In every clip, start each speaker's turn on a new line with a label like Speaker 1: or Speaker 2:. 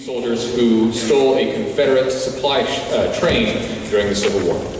Speaker 1: soldiers who stole a Confederate supply train during the Civil War.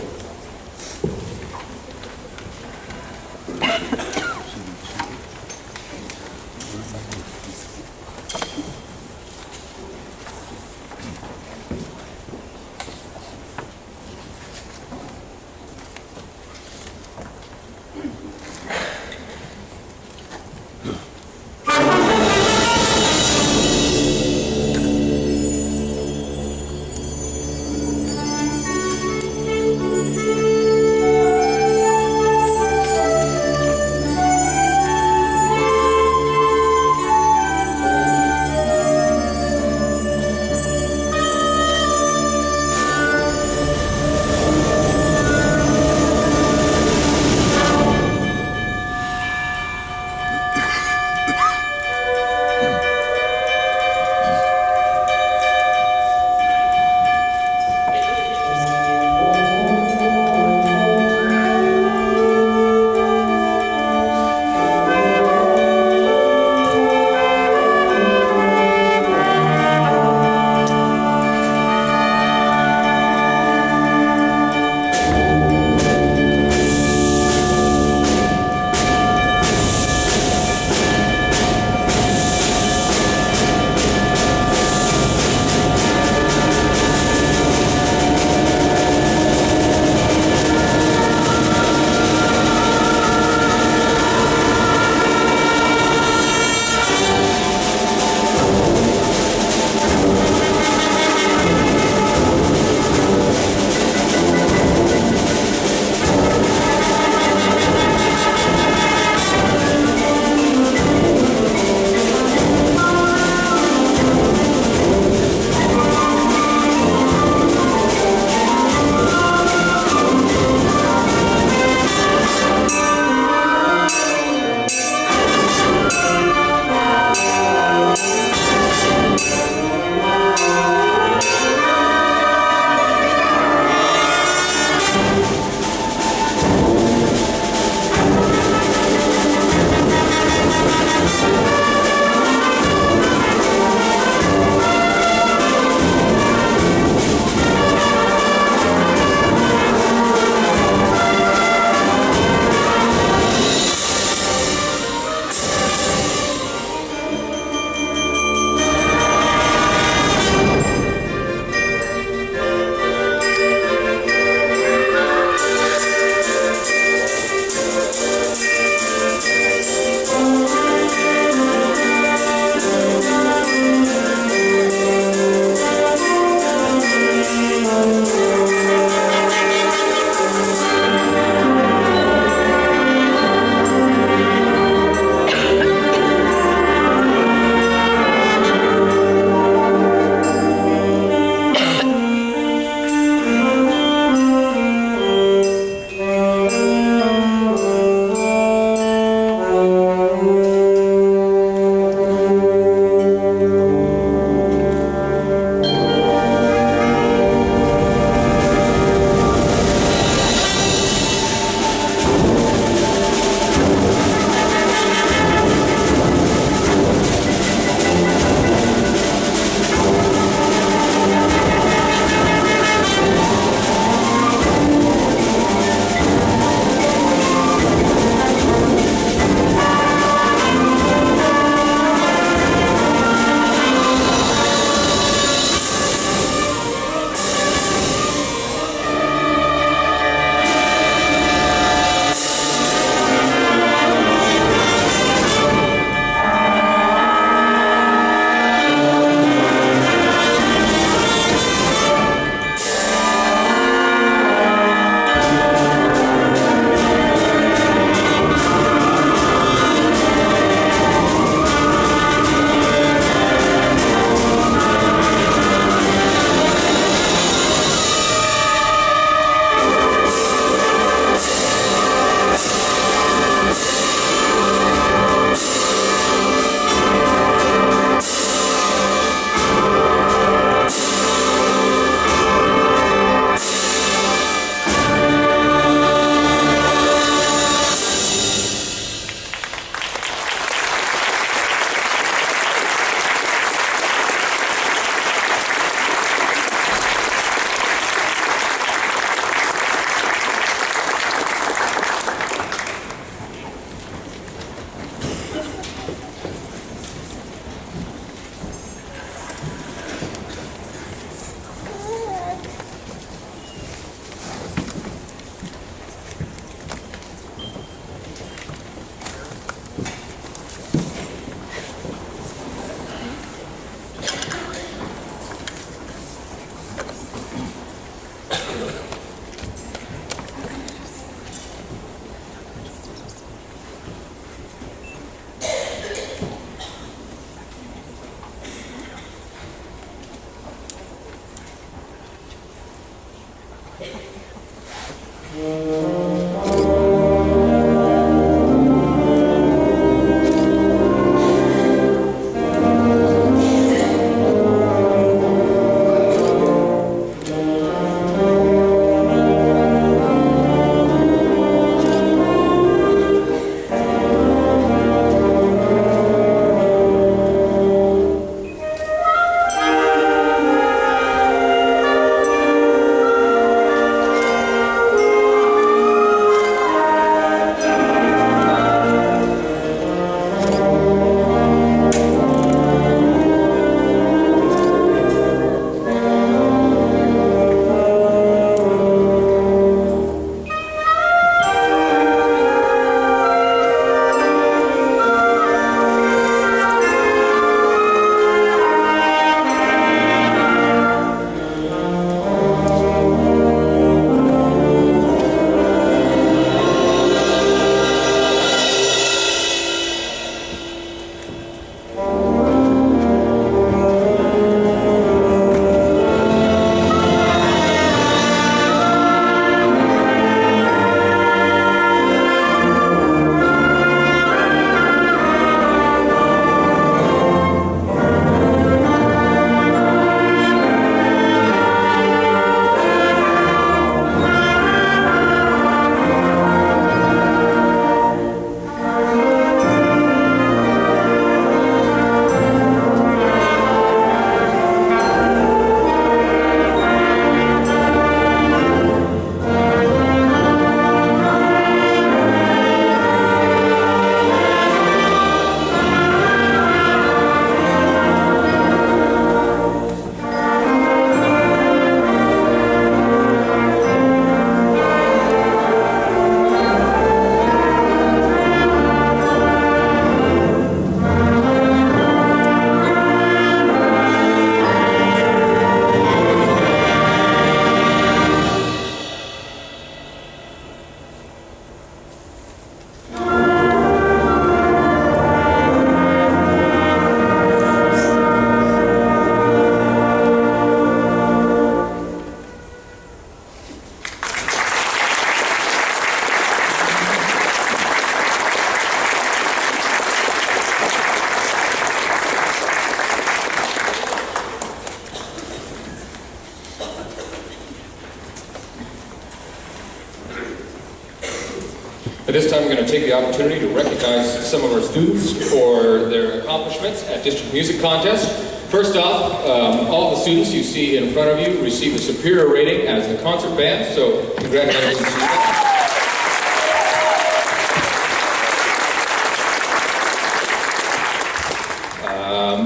Speaker 1: At this time, we're going to take the opportunity to recognize some of our students for their accomplishments at District Music Contest. First off, all the students you see in front of you received a superior rating as the concert band, so congratulations to you.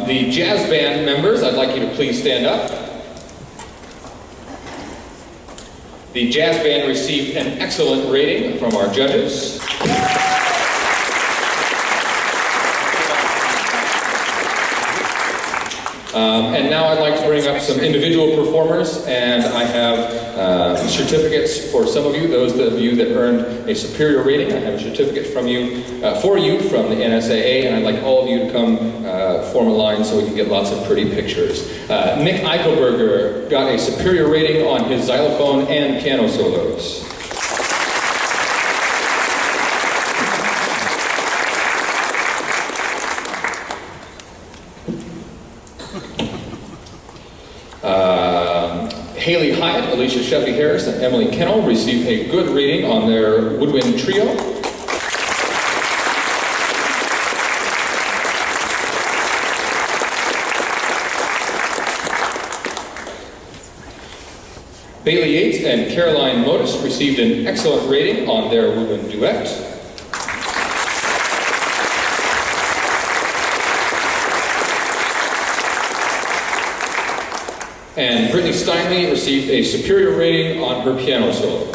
Speaker 1: The jazz band members, I'd like you to please stand up. The jazz band received an excellent rating from our judges. And now I'd like to bring up some individual performers, and I have certificates for some of you, those of you that earned a superior rating. I have a certificate from you, for you from the NSAA, and I'd like all of you to come form a line so we can get lots of pretty pictures. Nick Eichelberger got a superior rating on his xylophone and piano solos. Haley Hyatt, Alicia Sheffy-Harris, and Emily Kennel received a good rating on their woodwind trio. Bailey Yates and Caroline Modis received an excellent rating on their woodwind duet. And Brittany Steinley received a superior rating on her piano solo.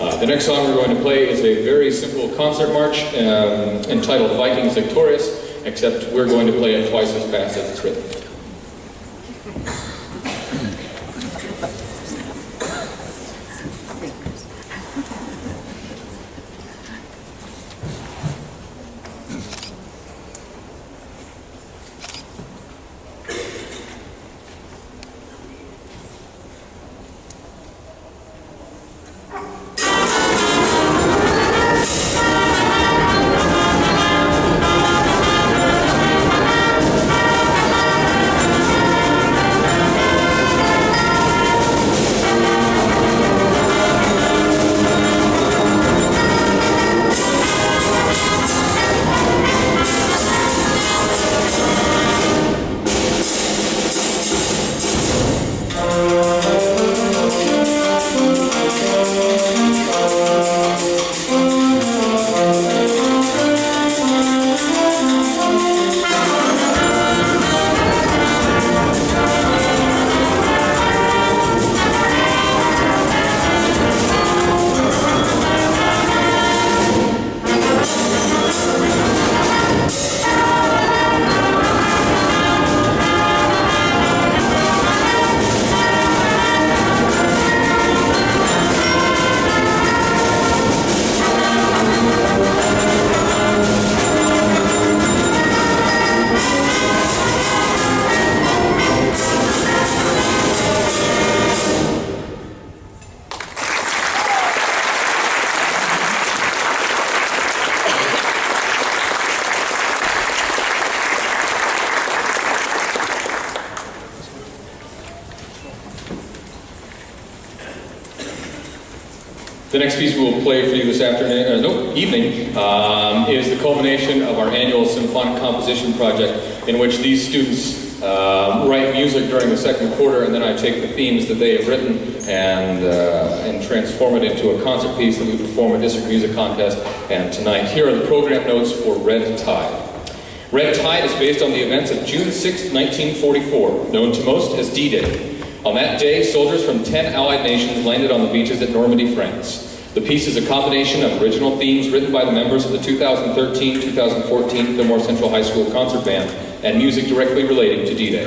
Speaker 1: The next song we're going to play is a very simple concert march entitled Vikings Victorious, except we're going to play it twice as fast as it's written. The next piece we'll play for you this evening is the culmination of our annual symphonic composition project, in which these students write music during the second quarter, and then I take the themes that they have written and transform it into a concert piece that we perform at District Music Contest. And tonight, here are the program notes for Red Tide. Red Tide is based on the events of June 6, 1944, known to most as D-Day. On that day, soldiers from 10 Allied nations landed on the beaches at Normandy, France. The piece is a combination of original themes written by the members of the 2013-2014 Fillmore Central High School Concert Band and music directly relating to D-Day.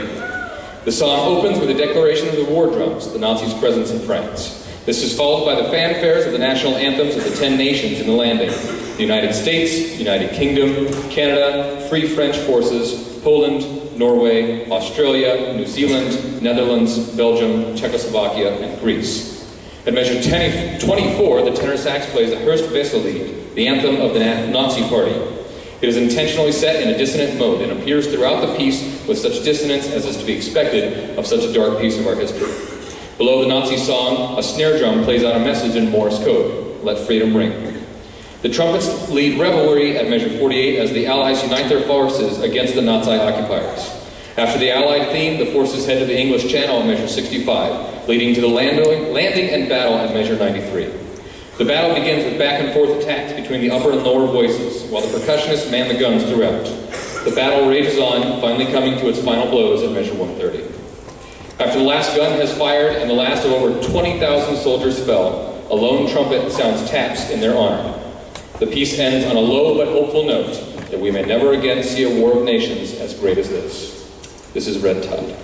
Speaker 1: The song opens with a declaration of the war drums, the Nazis' presence in France. This is followed by the fanfares of the national anthems of the 10 nations in the landing: the United States, United Kingdom, Canada, Free French Forces, Poland, Norway, Australia, New Zealand, Netherlands, Belgium, Czechoslovakia, and Greece. At measure 24, the tenor sax plays the Hörst Wessel-Lied, the anthem of the Nazi Party. It is intentionally set in a dissonant mode and appears throughout the piece with such dissonance as is to be expected of such a dark piece of our history. Below the Nazi song, a snare drum plays out a message in Morse code: "Let freedom ring." The trumpets lead revelry at measure 48 as the Allies unite their forces against the Nazi occupiers. After the Allied theme, the forces head to the English Channel at measure 65, leading to the landing and battle at measure 93. The battle begins with back and forth attacks between the upper and lower voices, while the percussionists man the guns throughout. The battle rages on, finally coming to its final blows at measure 130. After the last gun has fired and the last of over 20,000 soldiers fell, a lone trumpet sounds taps in their honor. The piece ends on a low but hopeful note that we may never again see a war of nations as great as this. This is Red Tide.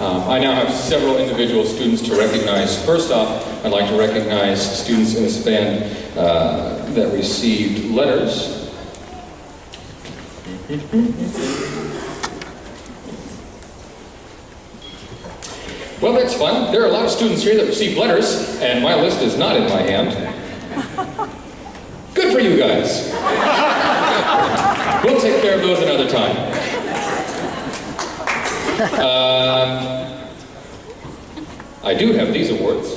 Speaker 1: I now have several individual students to recognize. First off, I'd like to recognize students in this band that received letters. Well, that's fun. There are a lot of students here that received letters, and my list is not in my hand. Good for you guys. We'll take care of those another time. I do have these awards.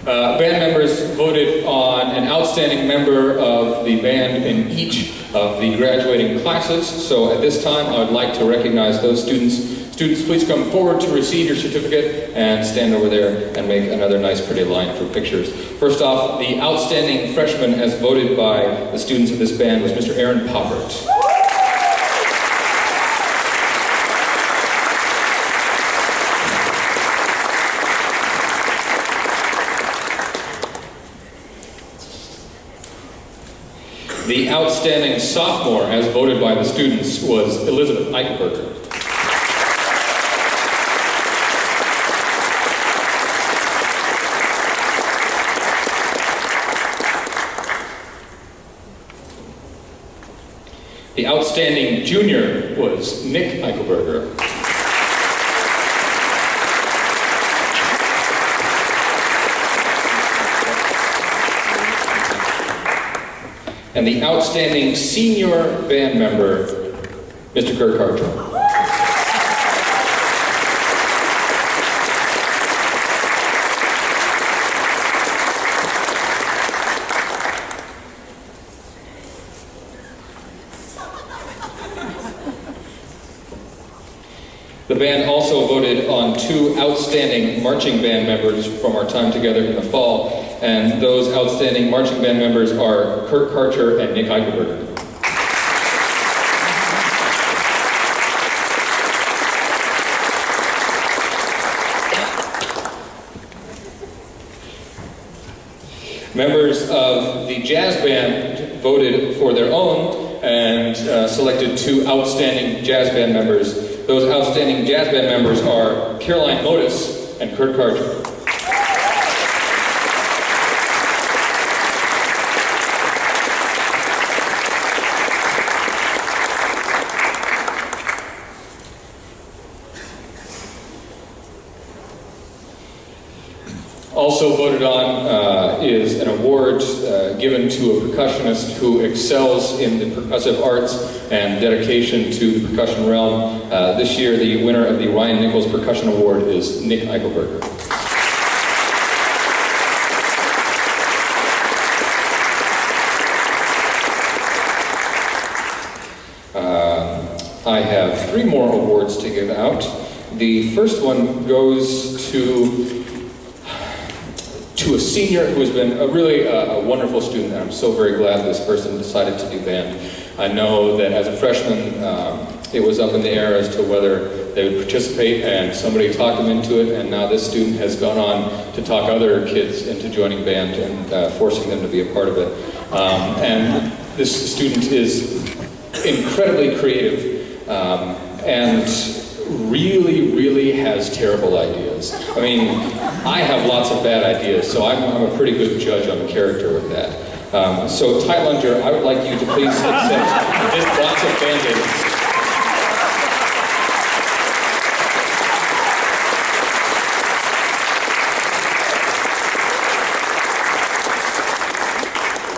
Speaker 1: Band members voted on an outstanding member of the band in each of the graduating classes. So at this time, I would like to recognize those students. Students, please come forward to receive your certificate and stand over there and make another nice pretty line for pictures. First off, the outstanding freshman as voted by the students of this band was Mr. Aaron Poppert. The outstanding sophomore as voted by the students was Elizabeth Eichelberger. The outstanding junior was Nick Eichelberger. And the outstanding senior band member, Mr. Kurt Carter. The band also voted on 2 outstanding marching band members from our time together in the fall, and those outstanding marching band members are Kurt Karcher and Nick Eichelberger. Members of the jazz band voted for their own and selected 2 outstanding jazz band members. Those outstanding jazz band members are Caroline Modis and Kurt Karcher. Also voted on is an award given to a percussionist who excels in the percussive arts and dedication to the percussion realm. This year, the winner of the Ryan Nichols Percussion Award is Nick Eichelberger. I have 3 more awards to give out. The first one goes to a senior who has been a really wonderful student, and I'm so very glad this person decided to do band. I know that as a freshman, it was up in the air as to whether they would participate, and somebody talked them into it, and now this student has gone on to talk other kids into joining band and forcing them to be a part of it. And this student is incredibly creative and really has terrible ideas. I mean, I have lots of bad ideas, so I'm a pretty good judge on character with that. So Ty Lunger, I would like you to please accept this box of Band-Aids.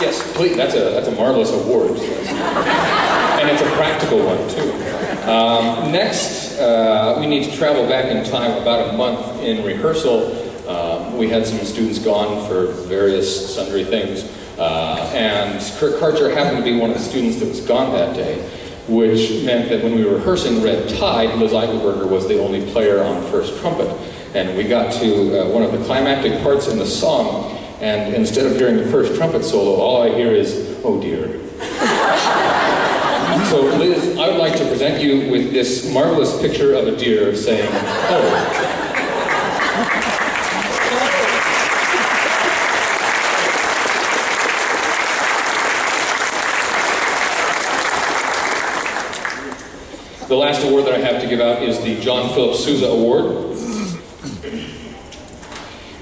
Speaker 1: Yes, please, that's a marvelous award. And it's a practical one, too. Next, we need to travel back in time about a month in rehearsal. We had some students gone for various sundry things. And Kurt Karcher happened to be one of the students that was gone that day, which meant that when we were rehearsing Red Tide, Liz Eichelberger was the only player on first trumpet. And we got to one of the climactic parts in the song, and instead of hearing the first trumpet solo, all I hear is, "Oh dear." So Liz, I would like to present you with this marvelous picture of a deer saying, "Oh." The last award that I have to give out is the John Philip Sousa Award.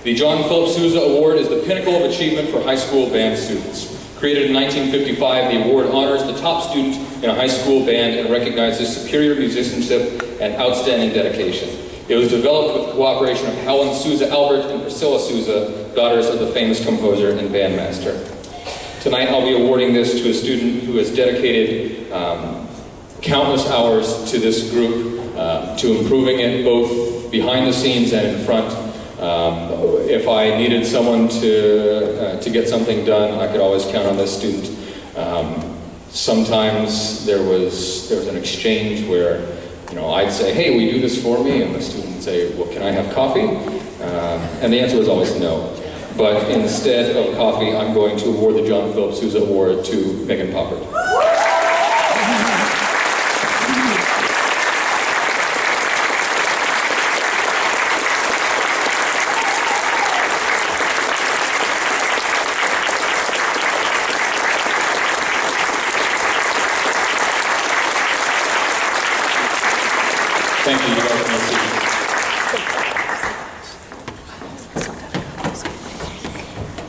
Speaker 1: The John Philip Sousa Award is the pinnacle of achievement for high school band students. Created in 1955, the award honors the top student in a high school band and recognizes superior musicianship and outstanding dedication. It was developed with the cooperation of Helen Sousa Albert and Priscilla Sousa, daughters of the famous composer and bandmaster. Tonight I'll be awarding this to a student who has dedicated countless hours to this group, to improving it both behind the scenes and in front. If I needed someone to get something done, I could always count on this student. Sometimes there was an exchange where, I'd say, "Hey, will you do this for me?" And the student would say, "Well, can I have coffee?" And the answer was always no. But instead of coffee, I'm going to award the John Philip Sousa Award to Megan Poppert. Thank you. You guys can see.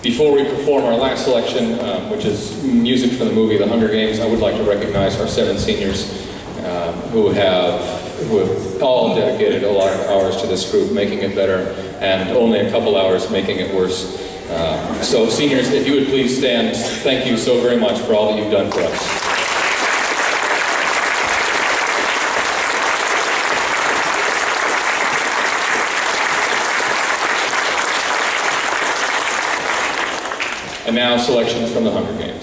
Speaker 1: Before we perform our last selection, which is music from the movie The Hunger Games, I would like to recognize our 7 seniors who have all dedicated a lot of hours to this group, making it better, and only a couple hours making it worse. So seniors, if you would please stand, thank you so very much for all that you've done for us. And now, selections from The Hunger Games.